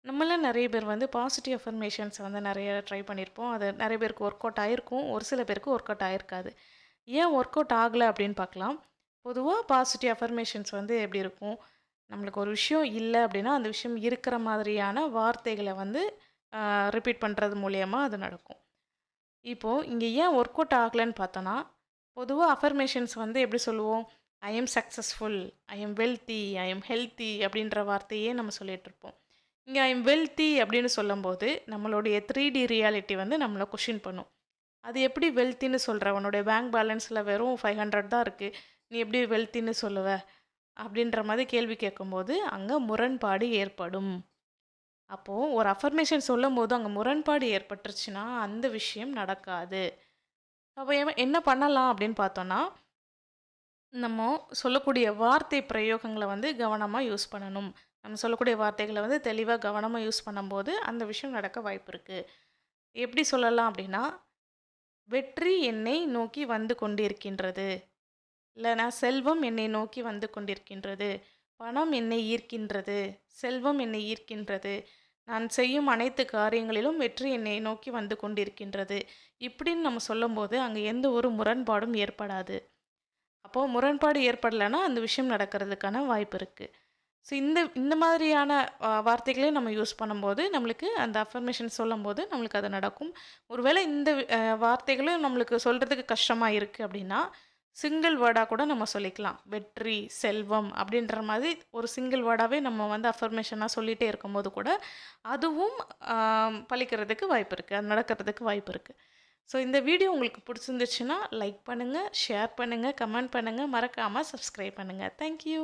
நம்மள நெறைய பேர் வந்து பாசிட்டிவ் அஃபர்மேஷன்ஸ் வந்து நெறைய ட்ரை பண்ணியிருப்போம். அது நெறைய பேருக்கு ஒர்க் அவுட் ஆயிருக்கும். ஒரு சில பேருக்கு ஒர்க் அவுட் ஆயிருக்காது. ஏன் ஒர்க் அவுட் ஆகல அப்படின்னு பார்க்கலாம். பொதுவா பாசிட்டிவ் அஃபர்மேஷன்ஸ் வந்து எப்படி இருக்கும்? நம்மளுக்கு ஒரு விஷயம் இல்ல அப்படின்னா, அந்த விஷயம் இருக்கிற மாதிரியான வார்த்தைகள வந்து ரிப்பீட் பண்றது மூலியமா அது நடக்கும். இப்போ இங்க ஏன் ஒர்க் அவுட் ஆகலன்னு பார்த்தோன்னா, பொதுவா அஃபர்மேஷன்ஸ் வந்து எப்படி சொல்லுவோம்? ஐ அம் சக்சஸ்ஃபுல், ஐ அம் வெல்த்தி, ஐ அம் ஹெல்த்தி அப்படின்ற வார்த்தையே நம்ம சொல்லிட்டுருப்போம். இங்க ஐ அம் வெல்த்தி அப்படின்னு சொல்லும்போது, நம்மளுடைய 3D ரியாலிட்டி வந்து நம்மள கொஸ்டின் பண்ணும். அது எப்படி வெல்த்தின்னு சொல்ற? உன்னுடைய பேங்க் பேலன்ஸ்ல வெறும் 500 தான் இருக்கு. நீ எப்படி வெல்த்தின்னு சொல்லுவ? அப்படின்ற மாரி கேள்வி கேட்கும்போது, அங்க முரண்பாடு ஏற்படும். அப்போ ஒரு அஃபர்மேஷன் சொல்லும்போது அங்க முரண்பாடு ஏற்பட்டுருச்சுன்னா, அந்த விஷயம் நடக்காது. அப்ப என்ன பண்ணலாம் அப்படின்னு பார்த்தோம்னா, நம்ம சொல்லக்கூடிய வார்த்தை பிரயோகங்கள வந்து கவனமா யூஸ் பண்ணணும். நம்ம சொல்லக்கூடிய வார்த்தைகள வந்து தெளிவா கவனமா யூஸ் பண்ணும்போது, அந்த விஷயம் நடக்க வாய்ப்பு இருக்கு. எப்படி சொல்லலாம் அப்படின்னா, "வெற்றி என்னை நோக்கி வந்து கொண்டிருக்கின்றது." இல்லன்னா, "செல்வம் என்னை நோக்கி வந்து கொண்டிருக்கின்றது. பணம் என்னை ஈர்க்கின்றது. செல்வம் என்னை ஈர்க்கின்றது. நான் செய்யும் அனைத்து காரியங்களிலும் வெற்றி என்னை நோக்கி வந்து கொண்டிருக்கின்றது." இப்படின்னு நம்ம சொல்லும்போது, அங்க எந்த ஒரு முரண்பாடும் ஏற்படாது. அப்போ முரண்பாடு ஏற்படலன்னா, அந்த விஷயம் நடக்கிறதுக்கான வாய்ப்பு இருக்கு. ஸோ இந்த இந்த மாதிரியான வார்த்தைகளே நம்ம யூஸ் பண்ணும்போது, நம்மளுக்கு அந்த அஃபர்மேஷன் சொல்லும்போது, நம்மளுக்கு அது நடக்கும். ஒருவேளை இந்த வார்த்தைகளும் நம்மளுக்கு சொல்றதுக்கு கஷ்டமா இருக்கு அப்படின்னா, சிங்கிள் வேர்டா கூட நம்ம சொல்லிக்கலாம். வெற்றி, செல்வம் அப்படின்ற மாதிரி ஒரு சிங்கிள் வேர்டாவே நம்ம வந்து அஃபர்மேஷனா சொல்லிட்டே இருக்கும்போது கூட, அதுவும் அ பலிக்கிறதுக்கு வாய்ப்பு இருக்கு. அது நடக்கிறதுக்கு வாய்ப்பு இருக்கு. ஸோ இந்த வீடியோ உங்களுக்கு பிடிச்சிருந்துச்சுன்னா, லைக் பண்ணுங்க, ஷேர் பண்ணுங்க, கமெண்ட் பண்ணுங்க. மறக்காம சப்ஸ்கிரைப் பண்ணுங்க. Thank you.